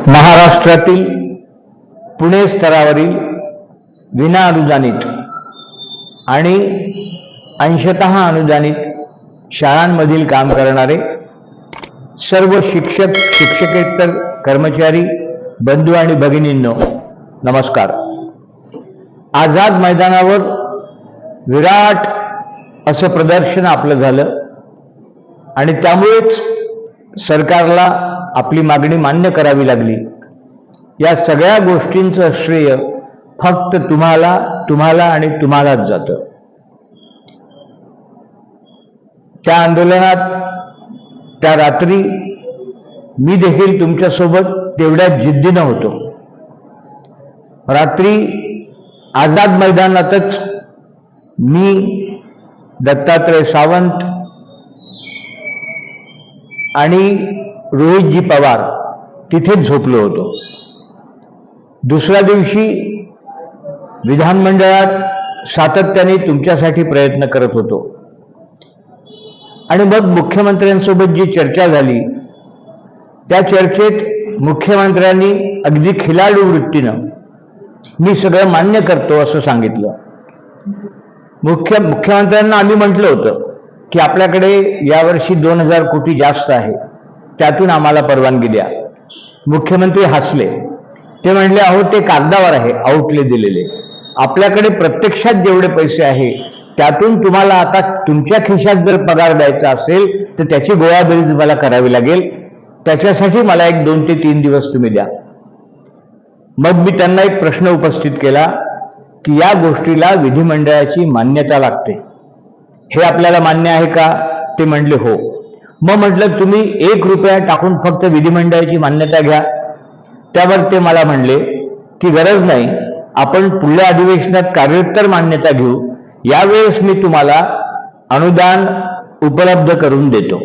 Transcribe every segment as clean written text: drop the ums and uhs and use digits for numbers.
महाराष्ट्रातील पुणे स्तरावरील विना अनुदानित आणि अंशतः अनुदानित शाळांमधील काम करणारे सर्व शिक्षक शिक्षकेतर कर्मचारी बंधू आणि भगिनींनो नमस्कार। आझाद मैदानावर विराट असं प्रदर्शन आपलं झालं आणि त्यामुळेच सरकारला आपली मागणी मान्य करावी लागली। या सगळ्या गोष्टींचं श्रेय फक्त तुम्हाला आणि तुम्हालाच जातं। त्या आंदोलनात त्या रात्री मी देखील तुमच्यासोबत तेवढ्याच जिद्दीनं होतो। रात्री आझाद मैदानातच मी, दत्तात्रय सावंत आणि रोहितजी पवार तिथेच झोपलो होतो। दुसऱ्या दिवशी विधानमंडळात सातत्याने तुमच्यासाठी प्रयत्न करत होतो आणि मग मुख्यमंत्र्यांसोबत जी चर्चा झाली त्या चर्चेत मुख्यमंत्र्यांनी अगदी खिलाडू वृत्तीनं मी सगळं मान्य करतो असं सांगितलं। मुख्यमंत्र्यांना आम्ही म्हटलं होतं की आपल्याकडे यावर्षी 2000 कोटी जास्त आहे, त्यातून आम्हाला परवानगी द्या। मुख्यमंत्री हसले। ते म्हणले, अहो ते कागदावर आहे, आउटले दिलेले, आपल्याकडे प्रत्यक्षात जेवढे पैसे आहे त्यातून तुम्हाला आता तुमच्या खिशात जर पगार द्यायचा असेल तर त्याची गोळाबेरीज मला करावी लागेल, त्याच्यासाठी मला 1-2 ते 3 दिवस तुम्ही द्या। मग मी त्यांना एक प्रश्न उपस्थित केला की या गोष्टीला विधिमंडळाची मान्यता लागते, हे आपल्याला मान्य आहे का? ते म्हणले हो। मग म्हटलं तुम्ही 1 रुपया टाकून फक्त विधिमंडळाची मान्यता घ्या। त्यावर ते मला म्हणले की गरज नाही, आपण पुढल्या अधिवेशनात कार्योत्तर मान्यता घेऊ, यावेळेस मी तुम्हाला अनुदान उपलब्ध करून देतो।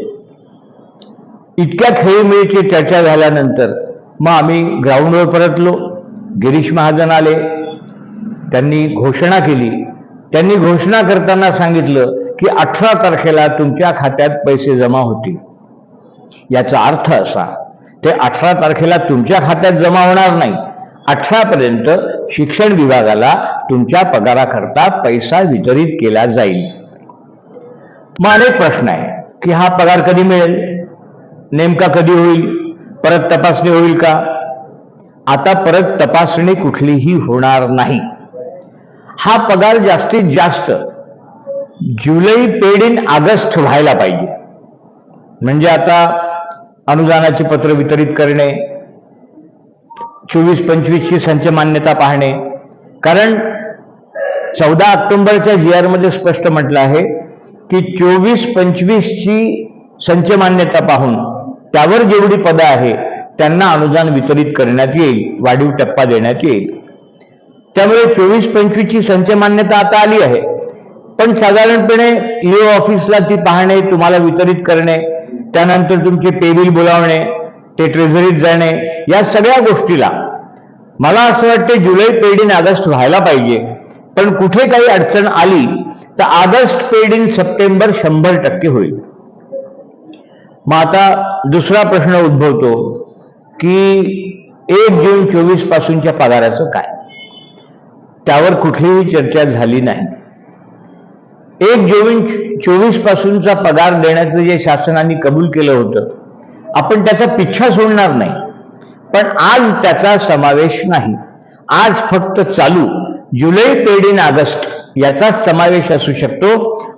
इतक्या खेळीमेळीची चर्चा झाल्यानंतर मग आम्ही ग्राउंडवर परतलो। गिरीश महाजन आले, त्यांनी घोषणा केली। त्यांनी घोषणा करताना सांगितलं की 18 तारखेला तुमच्या खात्यात पैसे जमा होतील। याचा अर्थ असा, ते 18 तारखेला तुमच्या खात्यात जमा होणार नाही, 18 पर्यंत शिक्षण विभागाला तुमच्या पगाराकरता पैसा वितरित केला जाईल। मग अनेक प्रश्न आहे की हा पगार कधी मिळेल, नेमका कधी होईल, परत तपासणी होईल का? आता परत तपासणी कुठलीही होणार नाही। हा पगार जास्तीत जास्त जुलै पेड इन ऑगस्ट व्हायला पाहिजे। म्हणजे आता अनुदानाचे पत्र वितरित करणे, 24-25 ची संच मान्यता पाहणे, कारण 14 ऑक्टोबरच्या GR मध्ये स्पष्ट म्हटलं आहे की 24-25 ची संच मान्यता पाहून त्यावर जेवढी पदं आहे त्यांना अनुदान वितरित करण्यात येईल, वाढीव टप्पा देण्यात येईल। त्यामुळे 24-25 ची संच मान्यता आता आली आहे, पण साधारणपणे EO ऑफिसला ती पाहणे, तुम्हाला वितरित करणे, त्यानंतर तुमचे पेबिल बोलावणे, ते ट्रेझरीत जाणे, या सगळ्या गोष्टीला मला असं वाटते जुलै पेड इन ऑगस्ट व्हायला पाहिजे। पण कुठे काही अडचण आली तर ऑगस्ट पेड इन सप्टेंबर 100% होईल। मग आता दुसरा प्रश्न उद्भवतो की 1 जून 24 पासूनच्या पगाराचं काय? त्यावर कुठलीही चर्चा झाली नाही। 1 जून 24 पासूनचा पगार देण्याचं जे शासनाने कबूल केलं होतं, आपण त्याचा पिच्छा सोडणार नाही, पण आज त्याचा समावेश नाही। आज फक्त चालू जुलै पेड इन ऑगस्ट याचा समावेश असू शकतो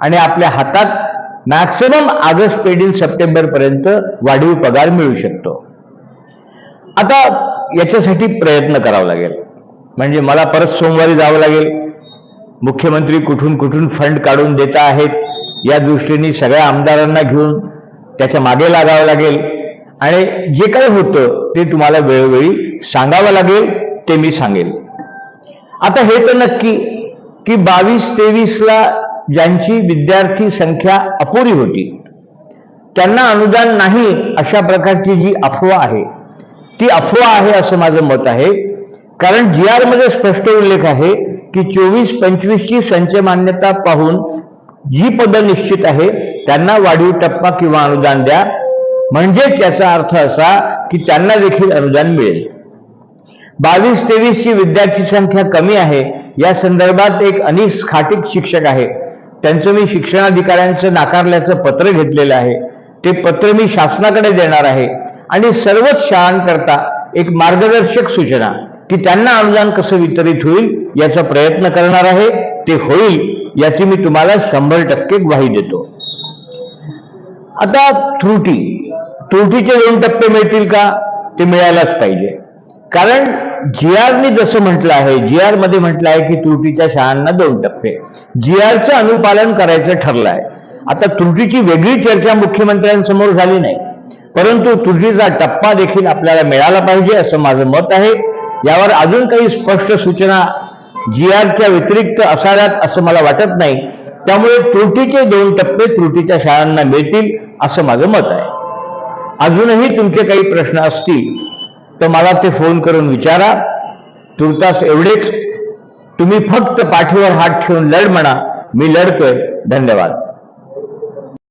आणि आपल्या हातात maximum August paid in September पर्यंत वाढीव पगार मिळू शकतो। आता याच्यासाठी प्रयत्न करावा लागेल, म्हणजे मला परत सोमवारी जावं लागेल। मुख्यमंत्री कुठून कुठून फंड काढून देत आहेत या दृष्टीने सगळ्या आमदारांना घेऊन त्याच्या मागे लागावं लागेल आणि जे काही होतं ते तुम्हाला वेळोवेळी सांगावं लागेल, ते मी सांगेल। आता हे तर नक्की की 22-23 ला ज्यांची विद्यार्थी संख्या अपुरी होती त्यांना अनुदान नाही अशा प्रकारची जी अफवा आहे ती अफवा आहे असं माझं मत आहे। कारण GR मध्ये स्पष्ट उल्लेख आहे की 24-25 ची संच मान्यता पाहून जी पदं निश्चित आहे त्यांना वाढीव टप्पा किंवा अनुदान द्या, म्हणजे त्याचा अर्थ असा की त्यांना देखील अनुदान मिळेल। 22-23 ची विद्यार्थी संख्या कमी आहे या संदर्भात एक अनिस खाटिक शिक्षक आहे, त्यांचं मी शिक्षणाधिकाऱ्यांचं नाकारल्याचं पत्र घेतलेलं आहे. ते पत्र मी शासनाकडे देणार आहे आणि सर्वच शाळांकरता एक मार्गदर्शक सूचना की त्यांना अनुदान कसं वितरित होईल याचा प्रयत्न करणार आहे. ते होईल याची मी तुम्हाला 100% ग्वाही देतो. आता त्रुटीचे 2 टप्पे मिळतील का? ते मिळायलाच पाहिजे. कारण GRने जसं म्हटलं आहे, GR मध्ये म्हटलं आहे की त्रुटीच्या शाळांना 2 टप्पे, GRचं अनुपालन करायचं ठरलं आहे. आता त्रुटीची वेगळी चर्चा मुख्यमंत्र्यांसमोर झाली नाही, परंतु त्रुटीचा टप्पा देखील आपल्याला मिळाला पाहिजे असं माझं मत आहे. यावर अजून काही स्पष्ट सूचना GRच्या व्यतिरिक्त असाव्यात असं मला वाटत नाही. त्यामुळे त्रुटीचे 2 टप्पे त्रुटीच्या शाळांना मिळतील असं माझं मत आहे. अजूनही तुमचे काही प्रश्न असतील तर मला ते फोन करून विचारा. तुर्तास एवढेच. तुम्ही फक्त पाठीवर हात ठेवून लढ म्हणा. मी लढतोय. धन्यवाद.